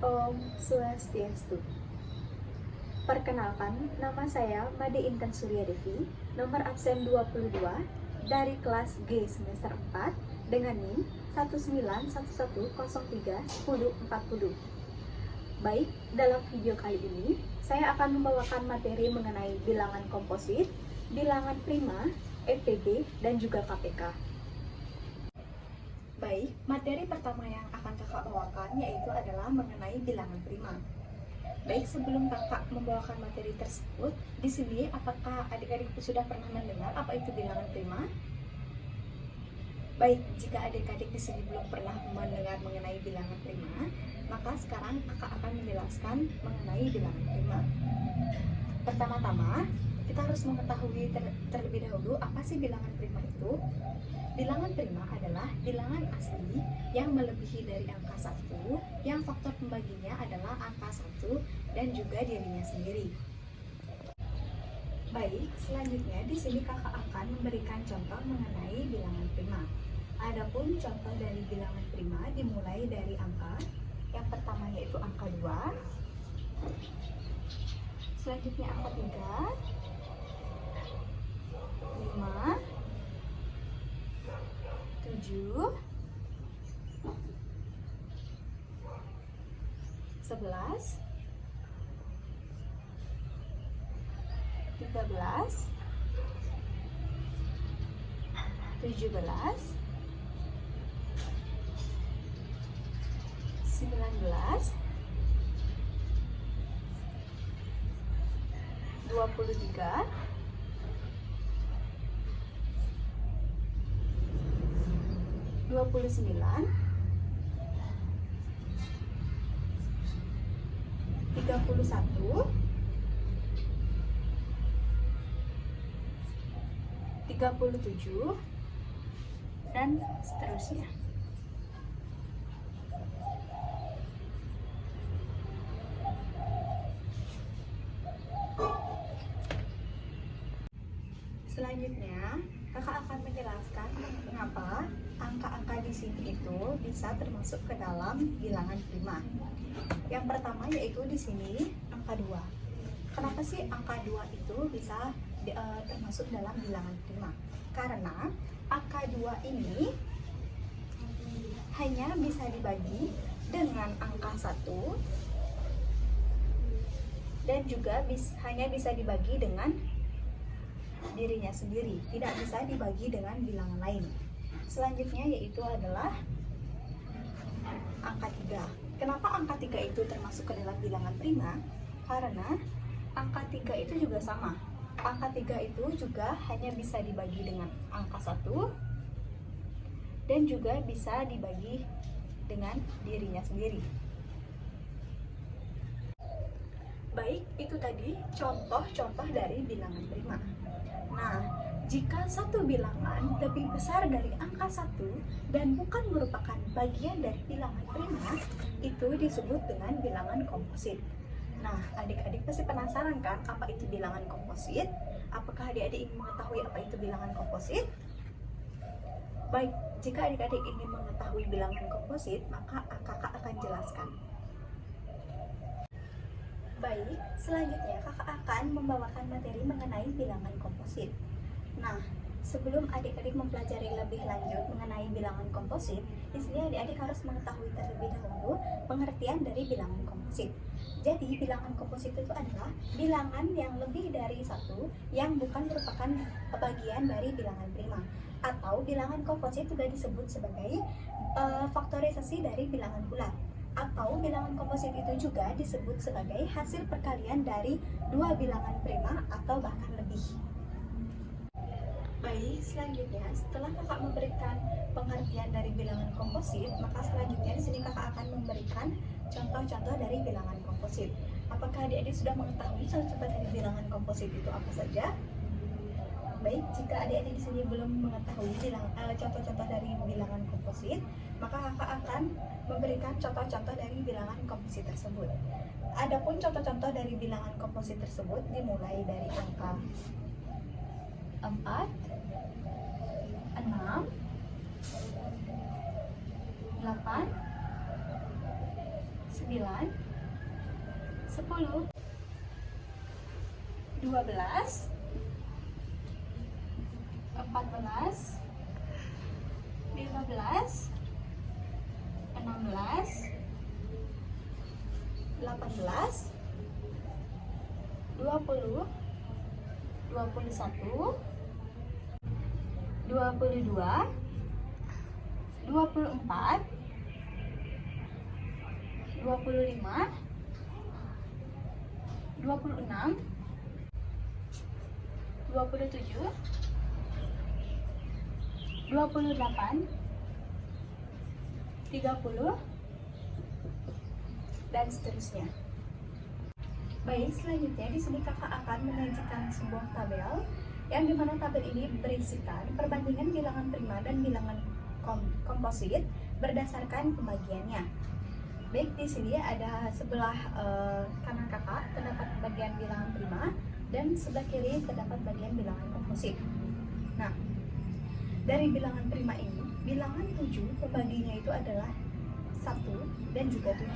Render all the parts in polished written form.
Om Swastiastu. Perkenalkan, nama saya Made Intan Surya Devi, nomor absen 22 dari kelas G semester 4 dengan NIM 191103140. Baik, dalam video kali ini saya akan membawakan materi mengenai bilangan komposit, bilangan prima, FPB, dan juga KPK. Baik, materi pertama yang akan kakak bawakan yaitu adalah mengenai bilangan prima. Baik, sebelum kakak membawakan materi tersebut, di sini apakah adik-adik sudah pernah mendengar apa itu bilangan prima? Baik, jika adik-adik di sini belum pernah mendengar mengenai bilangan prima, maka sekarang kakak akan menjelaskan mengenai bilangan prima. Pertama-tama, kita harus mengetahui terlebih dahulu apa sih bilangan prima itu. Bilangan prima adalah bilangan asli yang melebihi dari angka 1, yang faktor pembaginya adalah angka 1 dan juga dirinya sendiri. Baik, selanjutnya di sini kakak akan memberikan contoh mengenai bilangan prima. Adapun contoh dari bilangan prima dimulai dari angka yang pertama yaitu angka 2, selanjutnya angka 3, 5, 7, 11, 13, 17, 19, 23, 29, 31, 37, dan seterusnya. Selanjutnya, kakak akan menjelaskan mengapa angka-angka di sini itu bisa termasuk ke dalam bilangan prima. Yang pertama yaitu di sini angka 2. Kenapa sih angka 2 itu bisa termasuk dalam bilangan prima? Karena angka 2 ini hanya bisa dibagi dengan angka 1 dan juga hanya bisa dibagi dengan dirinya sendiri, tidak bisa dibagi dengan bilangan lain. Selanjutnya yaitu adalah angka 3. Kenapa angka 3 itu termasuk ke dalam bilangan prima? Karena angka 3 itu juga sama. Angka 3 itu juga hanya bisa dibagi dengan angka 1 dan juga bisa dibagi dengan dirinya sendiri. Baik, itu tadi contoh-contoh dari bilangan prima. Nah, jika satu bilangan lebih besar dari angka 1 dan bukan merupakan bagian dari bilangan prima, itu disebut dengan bilangan komposit. Nah, adik-adik pasti penasaran kan apa itu bilangan komposit? Apakah adik-adik ingin mengetahui apa itu bilangan komposit? Baik, jika adik-adik ingin mengetahui bilangan komposit, maka kakak akan jelaskan. Baik, selanjutnya kakak akan membawakan materi mengenai bilangan komposit. Nah, sebelum adik-adik mempelajari lebih lanjut mengenai bilangan komposit, di sini adik-adik harus mengetahui terlebih dahulu pengertian dari bilangan komposit. Jadi, bilangan komposit itu adalah bilangan yang lebih dari 1 yang bukan merupakan bagian dari bilangan prima. Atau bilangan komposit juga disebut sebagai faktorisasi dari bilangan bulat. Atau bilangan komposit itu juga disebut sebagai hasil perkalian dari dua bilangan prima atau bahkan lebih. Baik, selanjutnya setelah kakak memberikan pengertian dari bilangan komposit, maka selanjutnya di sini kakak akan memberikan contoh-contoh dari bilangan komposit. Apakah adik-adik sudah mengetahui contoh-contoh dari bilangan komposit itu apa saja? Baik, jika adik-adik di sini belum mengetahui contoh-contoh dari bilangan komposit, maka kakak akan memberikan contoh-contoh dari bilangan komposit tersebut. Adapun contoh-contoh dari bilangan komposit tersebut dimulai dari angka 4, 6, 8, 9, 10, 12, 14, 15, 16, 18, 20, 21, 22, 24, 25, 26, 27, 28, 30, dan seterusnya. Baik, selanjutnya di sini kakak akan menyajikan sebuah tabel yang dimana tabel ini berisikan perbandingan bilangan prima dan bilangan komposit berdasarkan pembagiannya. Baik, di sini ada sebelah kanan kakak terdapat bagian bilangan prima dan sebelah kiri terdapat bagian bilangan komposit. Nah, dari bilangan prima ini, bilangan 7 pembaginya itu adalah 1 dan juga 7.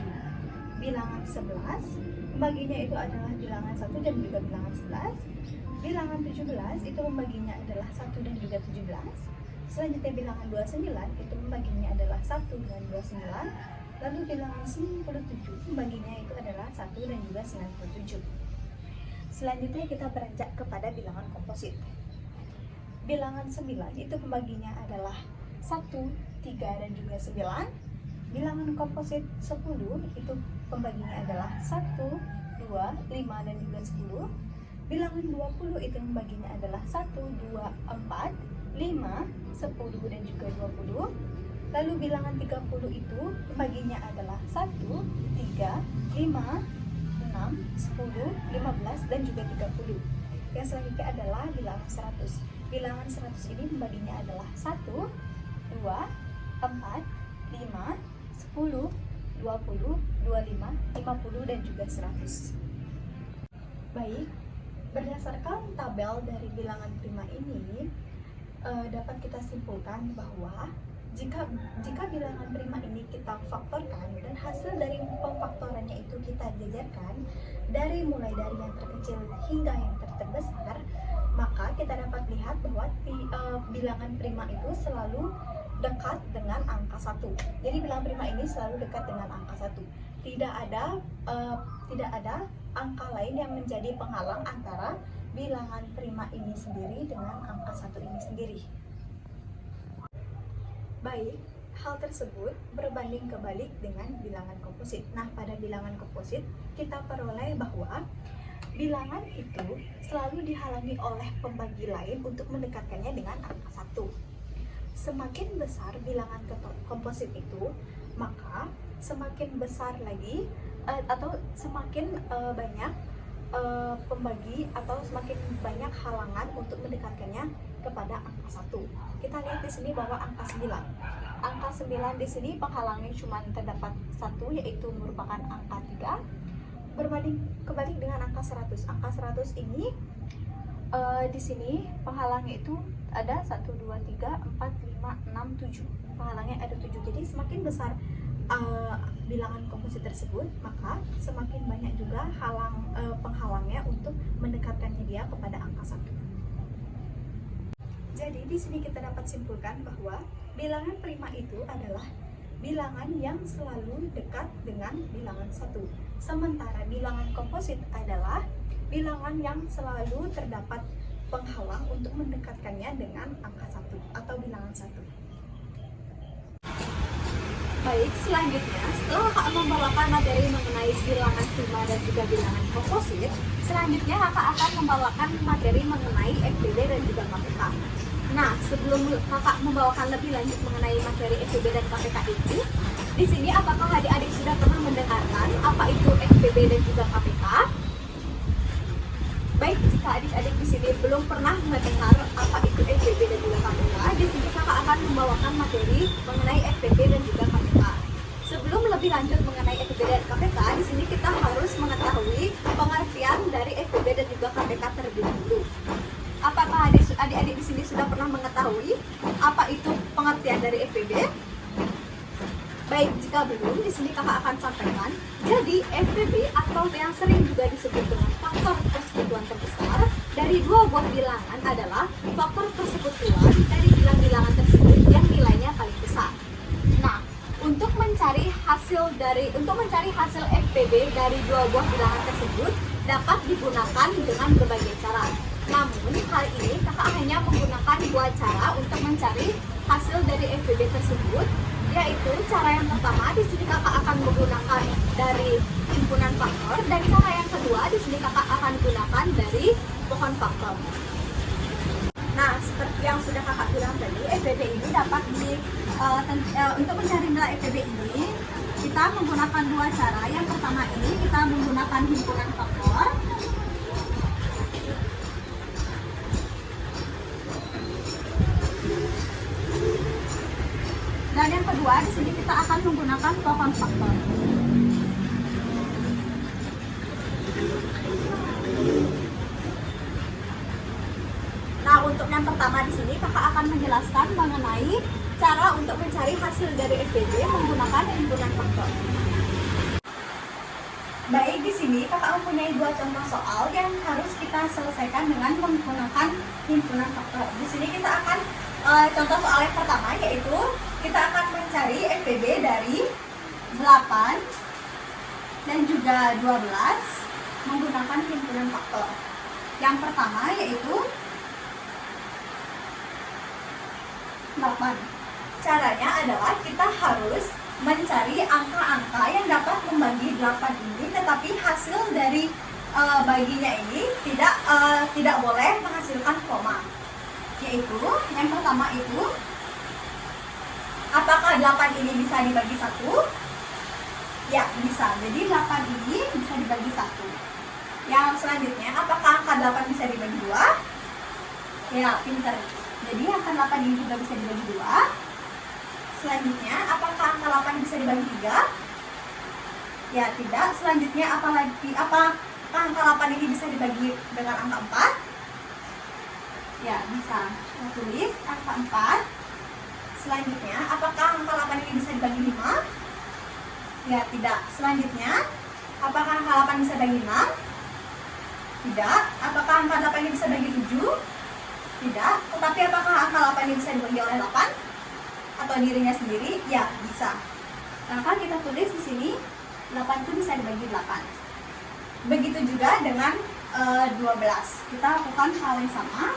Bilangan 11 pembaginya itu adalah bilangan 1 dan juga bilangan 11. Bilangan 17 itu pembaginya adalah 1 dan juga 17. Selanjutnya bilangan 29 itu pembaginya adalah 1 dan 29. Lalu bilangan 97 pembaginya itu adalah 1 dan juga 97. Selanjutnya kita beranjak kepada bilangan komposit. Bilangan 9 itu pembaginya adalah 1, 3, dan juga 9. Bilangan komposit 10 itu pembaginya adalah 1, 2, 5, dan juga 10. Bilangan 20 itu pembaginya adalah 1, 2, 4, 5, 10, dan juga 20. Lalu bilangan 30 itu pembaginya adalah 1, 3, 5, 6, 10, 15, dan juga 30. Yang selanjutnya adalah bilangan 100. Bilangan 100 ini pembaginya adalah 1, 2, 4, 5, 10, 20, 25, 50, dan juga 100. Baik, berdasarkan tabel dari bilangan prima ini dapat kita simpulkan bahwa jika bilangan prima ini kita faktorkan dan hasil dari pemfaktorannya itu kita jajarkan mulai dari yang terkecil hingga yang terbesar, maka kita dapat lihat bahwa bilangan prima itu selalu dekat dengan angka 1. Jadi bilangan prima ini selalu dekat dengan angka 1. Tidak ada angka lain yang menjadi penghalang antara bilangan prima ini sendiri dengan angka 1 ini sendiri. Baik, hal tersebut berbanding kebalik dengan bilangan komposit. Nah, pada bilangan komposit kita peroleh bahwa bilangan itu selalu dihalangi oleh pembagi lain untuk mendekatkannya dengan angka 1. Semakin besar bilangan komposit itu, maka semakin besar lagi atau semakin banyak pembagi atau semakin banyak halangan untuk mendekatkannya kepada angka 1. Kita lihat di sini bahwa angka 9. Angka 9 di sini penghalangnya cuma terdapat 1, yaitu merupakan angka 3. Berbanding kebalik dengan angka 100. Angka 100 ini di sini penghalangnya itu ada 1, 2, 3, 4, 5, 6, 7. Penghalangnya ada 7. Jadi semakin besar bilangan komposit tersebut, maka semakin banyak juga penghalangnya untuk mendekatkannya dia kepada angka 1. Jadi di sini kita dapat simpulkan bahwa bilangan prima itu adalah bilangan yang selalu dekat dengan bilangan 1. Sementara bilangan komposit adalah bilangan yang selalu terdapat penghalang untuk mendekatkannya dengan angka 1 atau bilangan 1. Baik, selanjutnya setelah kakak membawakan materi mengenai bilangan prima dan juga bilangan komposit, selanjutnya kakak akan membawakan materi mengenai FPB dan juga KPK. Nah, sebelum kakak membawakan lebih lanjut mengenai materi FPB dan KPK itu, di sini apakah adik-adik sudah pernah mendengarkan apa itu FPB dan juga KPK? Baik, jika adik-adik di sini belum pernah mendengar apa itu FPB dan juga KPK, di sini kakak akan membawakan materi mengenai FPB dan juga KPK. Sebelum lebih lanjut mengenai FPB dan KPK, di sini kita harus mengetahui pengertian dari FPB dan juga KPK terlebih dahulu. Apakah adik-adik di sini sudah pernah mengetahui apa itu pengertian dari FPB? Baik, jika belum, di sini kakak akan sampaikan Jadi FPB atau yang sering juga disebut dengan faktor persekutuan terbesar dari dua buah bilangan adalah faktor persekutuan dari bilangan tersebut yang nilainya paling besar. Nah, untuk mencari hasil FPB dari dua buah bilangan tersebut dapat digunakan dengan berbagai cara. Namun kali ini kakak hanya menggunakan dua cara untuk mencari hasil dari FPB tersebut, yaitu cara yang pertama di sini kakak akan menggunakan dari himpunan faktor, dan cara yang kedua di sini kakak akan gunakan dari pohon faktor. Nah, seperti yang sudah kakak bilang tadi, FPB ini dapat untuk mencari nilai FPB ini kita menggunakan dua cara. Yang pertama ini kita menggunakan himpunan faktor. Dan yang kedua di sini kita akan menggunakan pohon faktor. Nah, untuk yang pertama di sini kakak akan menjelaskan mengenai cara untuk mencari hasil dari FPB menggunakan himpunan faktor. Baik, di sini kakak mempunyai dua contoh soal yang harus kita selesaikan dengan menggunakan himpunan faktor. Di sini kita akan contoh soal yang pertama, yaitu kita akan mencari FPB dari 8 dan juga 12 menggunakan himpunan faktor. Yang pertama yaitu 8. Caranya adalah kita harus mencari angka-angka yang dapat membagi 8 ini, tetapi hasil dari baginya ini tidak boleh menghasilkan koma. Yaitu yang pertama itu, apakah 8 ini bisa dibagi 1? Ya, bisa. Jadi 8 ini bisa dibagi 1. Yang selanjutnya, apakah angka 8 bisa dibagi 2? Ya, pinter. Jadi angka 8 ini juga bisa dibagi 2. Selanjutnya, apakah angka 8 bisa dibagi 3? Ya, tidak. Selanjutnya, apakah angka 8 ini bisa dibagi dengan angka 4? Ya, bisa. Kita tulis angka 4. Selanjutnya, apakah angka 8 ini bisa dibagi 5? Ya, tidak. Selanjutnya, apakah angka 8 bisa dibagi 6? Tidak. Apakah angka 8 ini bisa dibagi 7? Tidak. Tetapi apakah angka 8 ini bisa dibagi oleh 8? Atau dirinya sendiri? Ya, bisa. Maka kita tulis di sini 8 itu bisa dibagi 8. Begitu juga dengan 12. Kita lakukan hal yang sama.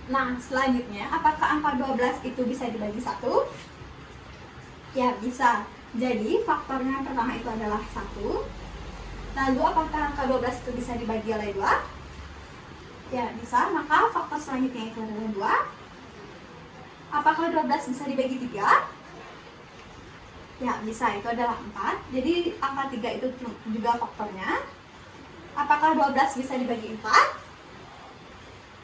Nah, selanjutnya, apakah angka 12 itu bisa dibagi 1? Ya, bisa. Jadi, faktornya yang pertama itu adalah 1. Lalu, apakah angka 12 itu bisa dibagi oleh 2? Ya, bisa. Maka faktor selanjutnya itu adalah 2. Apakah 12 bisa dibagi 3? Ya, bisa. Itu adalah 4. Jadi, angka 3 itu juga faktornya. Apakah 12 bisa dibagi 4?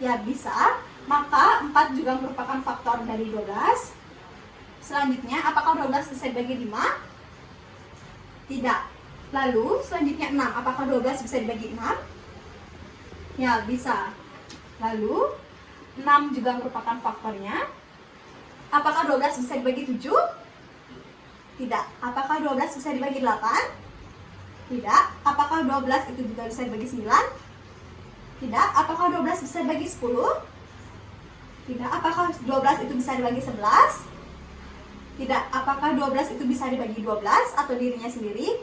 Ya, bisa. Maka 4 juga merupakan faktor dari 12. Selanjutnya, apakah 12 bisa dibagi 5? Tidak. Lalu, selanjutnya 6. Apakah 12 bisa dibagi 6? Ya, bisa. Lalu, 6 juga merupakan faktornya. Apakah 12 bisa dibagi 7? Tidak. Apakah 12 bisa dibagi 8? Tidak. Apakah 12 itu juga bisa dibagi 9? Tidak. Apakah 12 bisa dibagi 10? Tidak. Apakah 12 itu bisa dibagi 11? Tidak. Apakah 12 itu bisa dibagi 12 atau dirinya sendiri?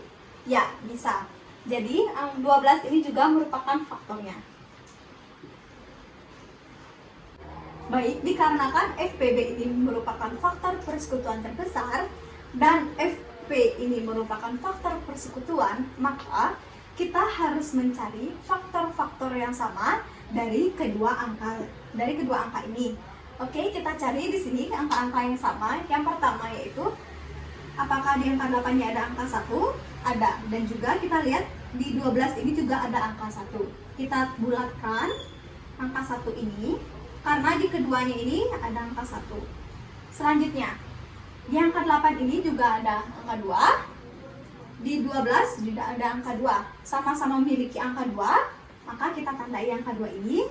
Ya, bisa. Jadi, 12 ini juga merupakan faktornya. Baik, dikarenakan FPB ini merupakan faktor persekutuan terbesar dan FP ini merupakan faktor persekutuan, maka kita harus mencari faktor-faktor yang sama dari kedua angka ini. Oke, kita cari di sini angka-angka yang sama. Yang pertama yaitu, apakah di angka 8 nya ada angka 1? Ada. Dan juga kita lihat di 12 ini juga ada angka 1. Kita bulatkan angka 1 ini karena di keduanya ini ada angka 1. Selanjutnya, di angka 8 ini juga ada angka 2. Di 12 juga ada angka 2. Sama-sama memiliki angka 2, maka kita tandai angka 2 ini.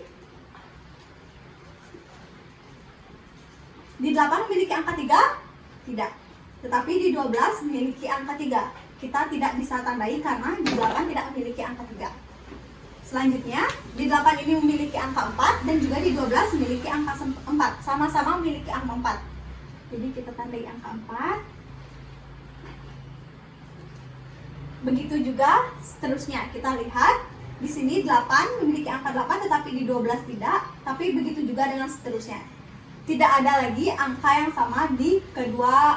Di 8 memiliki angka 3? Tidak. Tetapi di 12 memiliki angka 3. Kita tidak bisa tandai karena di 8 tidak memiliki angka 3. Selanjutnya, di 8 ini memiliki angka 4 dan juga di 12 memiliki angka 4. Sama-sama memiliki angka 4. Jadi kita tandai angka 4. Begitu juga seterusnya. Kita lihat di sini 8 memiliki angka 8 tetapi di 12 tidak. Tapi begitu juga dengan seterusnya. Tidak ada lagi angka yang sama di kedua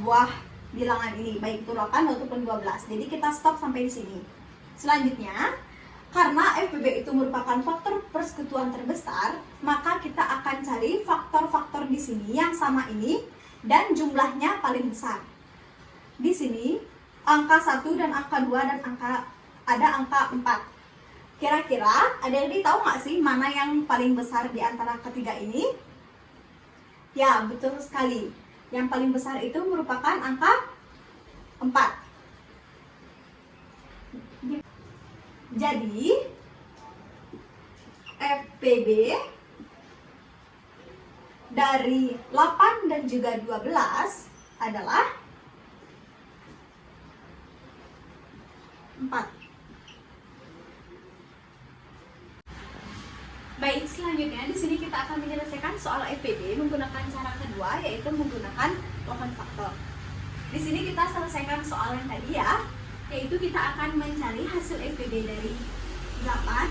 buah bilangan ini, baik itu 8 ataupun 12. Jadi kita stop sampai di sini. Selanjutnya, karena FPB itu merupakan faktor persekutuan terbesar, maka kita akan cari faktor-faktor di sini yang sama ini dan jumlahnya paling besar. Di sini angka 1 dan angka 2 dan ada angka 4. Kira-kira ada yang tahu nggak sih mana yang paling besar di antara ketiga ini? Ya, betul sekali. Yang paling besar itu merupakan angka 4. Jadi, FPB dari 8 dan juga 12 adalah 4. Baik, selanjutnya di sini kita akan menyelesaikan soal FPB menggunakan cara kedua, yaitu menggunakan lohon faktor. Di sini kita selesaikan soal yang tadi ya, yaitu kita akan mencari hasil FPB dari 8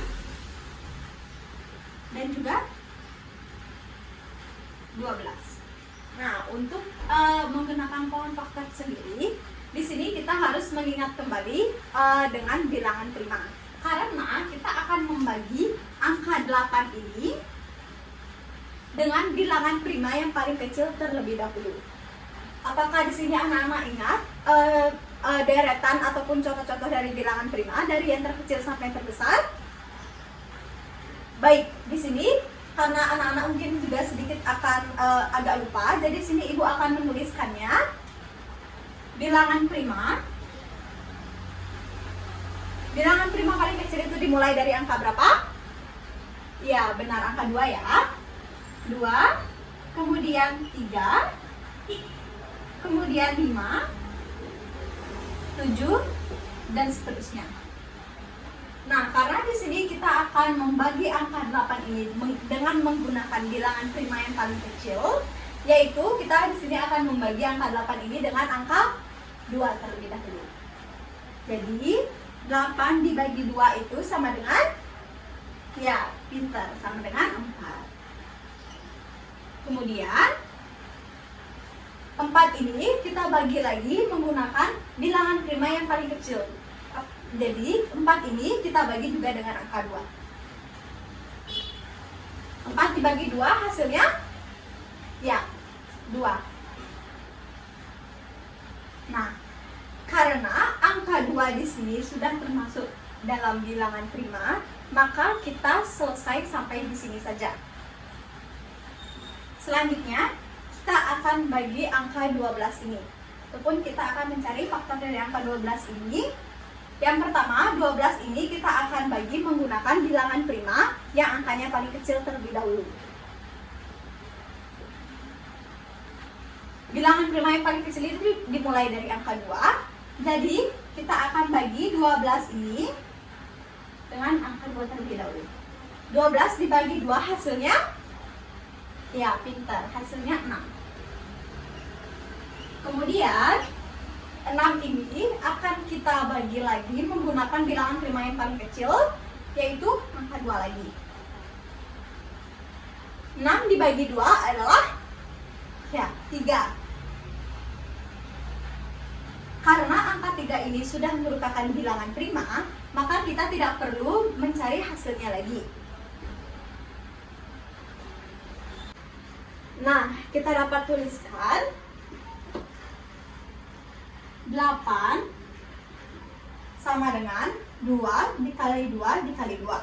dan juga 12. Nah, untuk menggunakan pohon faktor sendiri, di sini kita harus mengingat kembali dengan bilangan prima. Karena kita akan membagi angka 8 ini dengan bilangan prima yang paling kecil terlebih dahulu. Apakah di sini anak-anak ingat deretan ataupun contoh-contoh dari bilangan prima dari yang terkecil sampai terbesar? Baik, di sini karena anak-anak mungkin juga sedikit akan agak lupa, jadi di sini ibu akan menuliskannya. Bilangan prima paling kecil itu dimulai dari angka berapa? Ya, benar, angka 2 ya. 2, kemudian 3, kemudian 5, 7, dan seterusnya. Nah, karena di sini kita akan membagi angka 8 ini dengan menggunakan bilangan prima yang paling kecil, yaitu kita di sini akan membagi angka 8 ini dengan angka 2 terlebih dahulu. Jadi 8 dibagi 2 itu sama dengan, ya pintar, sama dengan 4. Kemudian 4 ini kita bagi lagi menggunakan bilangan prima yang paling kecil. Jadi 4 ini kita bagi juga dengan angka 2. 4 dibagi 2 hasilnya, ya 2. Nah, karena angka 2 di sini sudah termasuk dalam bilangan prima, maka kita selesai sampai di sini saja. Selanjutnya, kita akan bagi angka 12 ini. Ataupun kita akan mencari faktor dari angka 12 ini. Yang pertama, 12 ini kita akan bagi menggunakan bilangan prima yang angkanya paling kecil terlebih dahulu. Bilangan prima yang paling kecil itu dimulai dari angka 2. Jadi, kita akan bagi 12 ini dengan angka 2 terlebih dahulu. 12 dibagi 2 hasilnya, ya pintar, hasilnya 6. Kemudian 6 ini akan kita bagi lagi menggunakan bilangan prima yang paling kecil, yaitu angka 2 lagi. 6 dibagi 2 adalah, ya, 3. Karena angka 3 ini sudah merupakan bilangan prima, maka kita tidak perlu mencari hasilnya lagi. Nah, kita dapat tuliskan 8 sama dengan 2 dikali 2 dikali 2.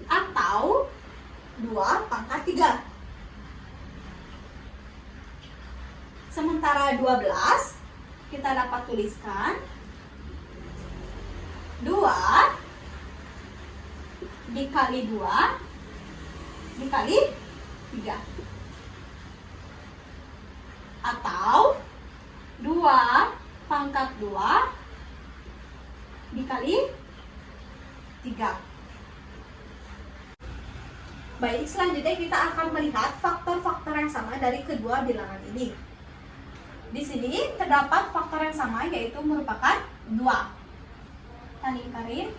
Atau 2 pangkat 3. Sementara 12 kita dapat tuliskan 2 dikali 2 dikali 3. Atau 2 pangkat 2 dikali 3. Baik, selanjutnya kita akan melihat faktor-faktor yang sama dari kedua bilangan ini. Di sini terdapat faktor yang sama, yaitu merupakan 2. Kita lingkarin.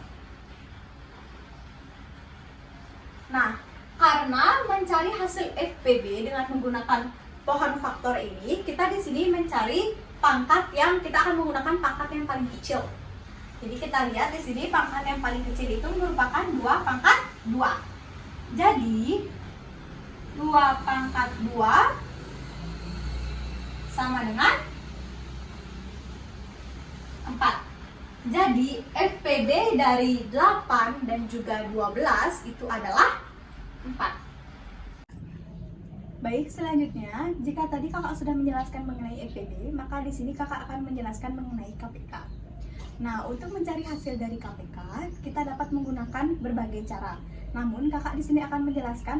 Nah, karena mencari hasil FPB dengan menggunakan pohon faktor ini, kita di sini mencari pangkat yang kita akan menggunakan pangkat yang paling kecil. Jadi kita lihat di sini pangkat yang paling kecil itu merupakan 2 pangkat 2. Jadi 2 pangkat 2 sama dengan 4. Jadi FPB dari 8 dan juga 12 itu adalah 4. Baik, selanjutnya jika tadi kakak sudah menjelaskan mengenai FPB, maka di sini kakak akan menjelaskan mengenai KPK. Nah, untuk mencari hasil dari KPK, kita dapat menggunakan berbagai cara. Namun, kakak di sini akan menjelaskan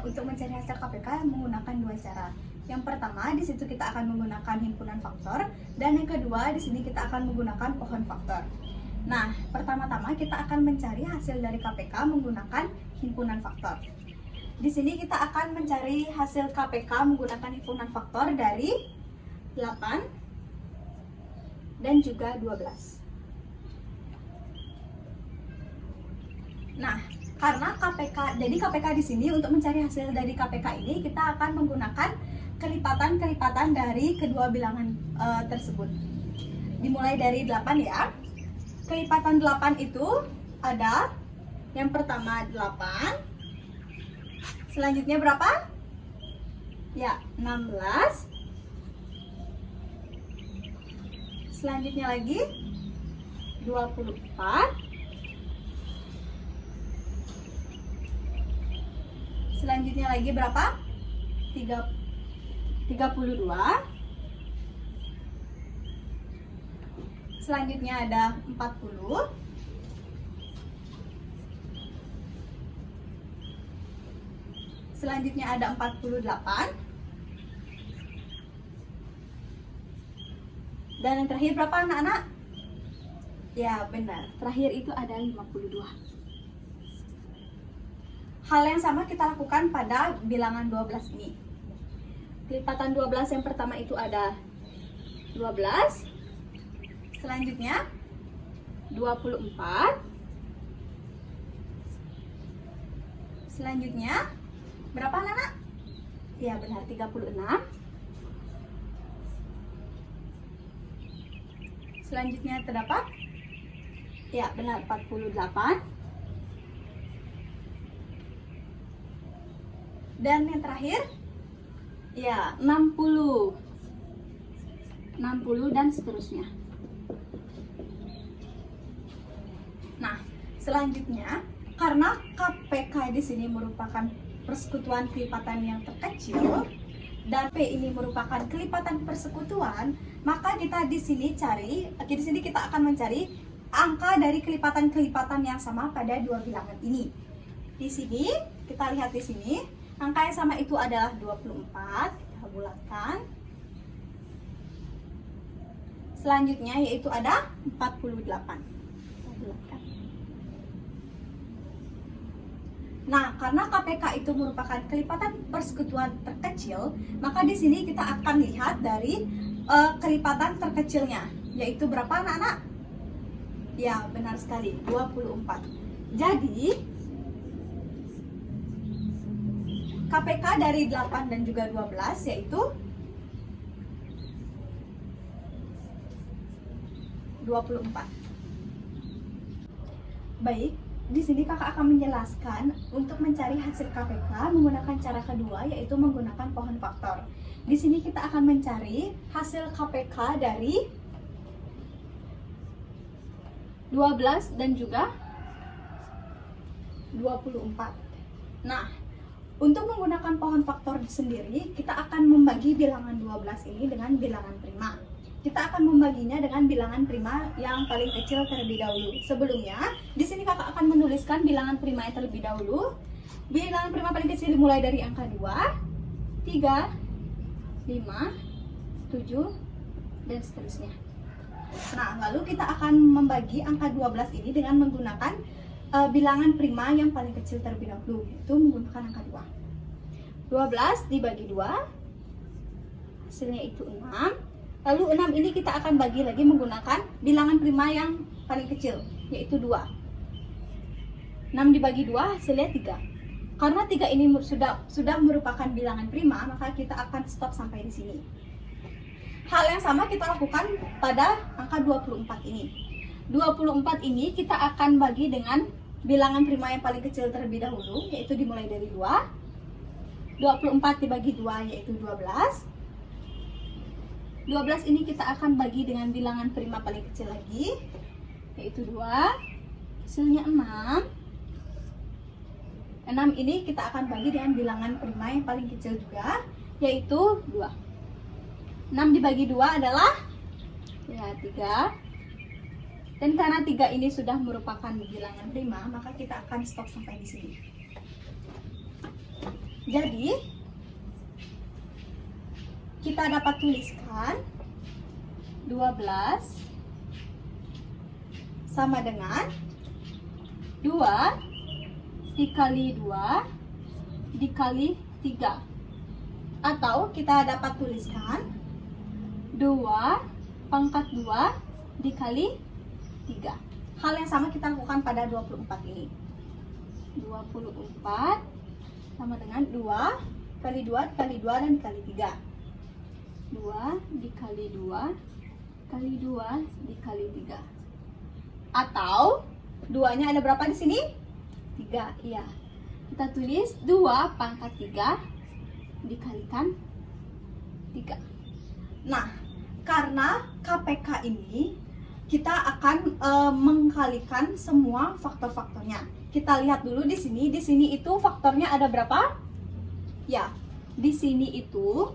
untuk mencari hasil KPK menggunakan 2 cara. Yang pertama, di situ kita akan menggunakan himpunan faktor, dan yang kedua, di sini kita akan menggunakan pohon faktor. Nah, pertama-tama kita akan mencari hasil dari KPK menggunakan himpunan faktor. Di sini kita akan mencari hasil KPK menggunakan himpunan faktor dari 8 dan juga 12. Nah, karena jadi KPK di sini untuk mencari hasil dari KPK ini kita akan menggunakan kelipatan-kelipatan dari kedua bilangan tersebut. Dimulai dari 8 ya. Kelipatan 8 itu ada yang pertama 8. Selanjutnya berapa? Ya, 16. Selanjutnya lagi 24. Selanjutnya lagi berapa? 32. Selanjutnya ada 40. Selanjutnya ada 48. Dan yang terakhir berapa anak-anak? Ya benar, terakhir itu ada 52. Hal yang sama kita lakukan pada bilangan 12 ini. Kelipatan 12 yang pertama itu ada 12. Selanjutnya 24. Selanjutnya berapa anak-anak? Ya benar, 36. Selanjutnya terdapat? Ya benar, 48. Dan yang terakhir? Ya, 60. 60 dan seterusnya. Nah, selanjutnya karena KPK di sini merupakan persekutuan kelipatan yang terkecil dan P ini merupakan kelipatan persekutuan, maka kita di sini kita akan mencari angka dari kelipatan-kelipatan yang sama pada dua bilangan ini. Di sini kita lihat di sini angka yang sama itu adalah 24, kita bulatkan. Selanjutnya yaitu ada 48. Kita bulatkan. Nah, karena KPK itu merupakan kelipatan persekutuan terkecil, maka di sini kita akan lihat dari kelipatan terkecilnya, yaitu berapa anak-anak? Ya, benar sekali, 24. Jadi, KPK dari 8 dan juga 12 yaitu 24. Baik. Di sini kakak akan menjelaskan untuk mencari hasil KPK menggunakan cara kedua, yaitu menggunakan pohon faktor. Di sini kita akan mencari hasil KPK dari 12 dan juga 24. Nah, untuk menggunakan pohon faktor sendiri, kita akan membagi bilangan 12 ini dengan bilangan prima. Kita akan membaginya dengan bilangan prima yang paling kecil terlebih dahulu. Sebelumnya, di sini kakak akan menuliskan bilangan prima yang terlebih dahulu. Bilangan prima paling kecil dimulai dari angka 2, 3, 5, 7, dan seterusnya. Nah, lalu kita akan membagi angka 12 ini dengan menggunakan bilangan prima yang paling kecil terlebih dahulu, yaitu menggunakan angka 2. 12 dibagi 2, hasilnya itu 6. Lalu 6 ini kita akan bagi lagi menggunakan bilangan prima yang paling kecil, yaitu 2. 6 dibagi 2 hasilnya 3. Karena 3 ini sudah merupakan bilangan prima, maka kita akan stop sampai di sini. Hal yang sama kita lakukan pada angka 24 ini. 24 ini kita akan bagi dengan bilangan prima yang paling kecil terlebih dahulu, yaitu dimulai dari 2. 24 dibagi 2 yaitu 12. 12 ini kita akan bagi dengan bilangan prima paling kecil lagi, yaitu 2. Hasilnya 6. 6 ini kita akan bagi dengan bilangan prima yang paling kecil juga, yaitu 2. 6 dibagi 2 adalah 3. Dan karena 3 ini sudah merupakan bilangan prima, maka kita akan stop sampai di sini. Jadi kita dapat tuliskan 12 sama dengan 2 dikali 2 dikali 3. Atau kita dapat tuliskan 2 pangkat 2 dikali 3. Hal yang sama kita lakukan pada 24 ini. 24 sama dengan 2 kali 2 dikali 2 dan dikali 3. 2 dikali 2 kali 2 dikali 3. Atau 2-nya ada berapa di sini? 3. Iya. Kita tulis 2 pangkat 3 dikalikan 3. Nah, karena KPK ini kita akan mengkalikan semua faktor-faktornya. Kita lihat dulu di sini. Di sini itu faktornya ada berapa? Ya, di sini itu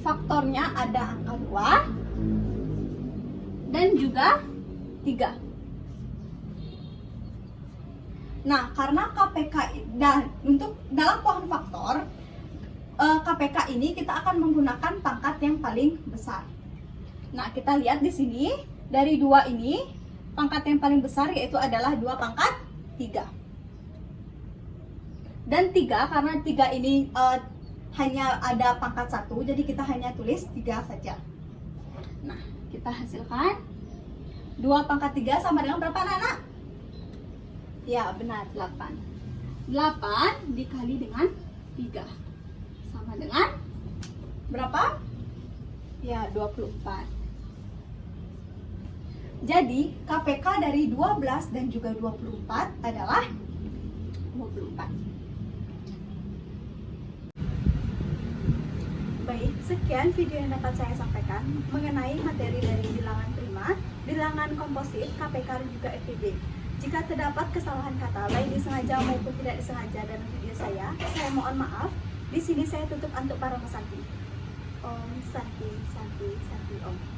faktornya ada angka 2 dan juga 3. Nah, karena KPK dan untuk dalam pohon faktor KPK ini kita akan menggunakan pangkat yang paling besar. Nah, kita lihat di sini dari 2 ini pangkat yang paling besar yaitu adalah 2 pangkat 3. Dan 3 karena 3 ini hanya ada pangkat 1, jadi kita hanya tulis 3 saja. Nah, kita hasilkan 2 pangkat 3 sama dengan berapa, anak-anak? Ya, benar, 8. 8 dikali dengan 3 sama dengan berapa? Ya, 24. Jadi, KPK dari 12 dan juga 24 adalah 24. Baik, sekian video yang dapat saya sampaikan mengenai materi dari bilangan prima, bilangan komposit, KPK dan juga FPB. Jika terdapat kesalahan kata, baik disengaja maupun tidak disengaja dalam video saya mohon maaf. Di sini saya tutup untuk para pesanti. Om Santi Santi Santi Om.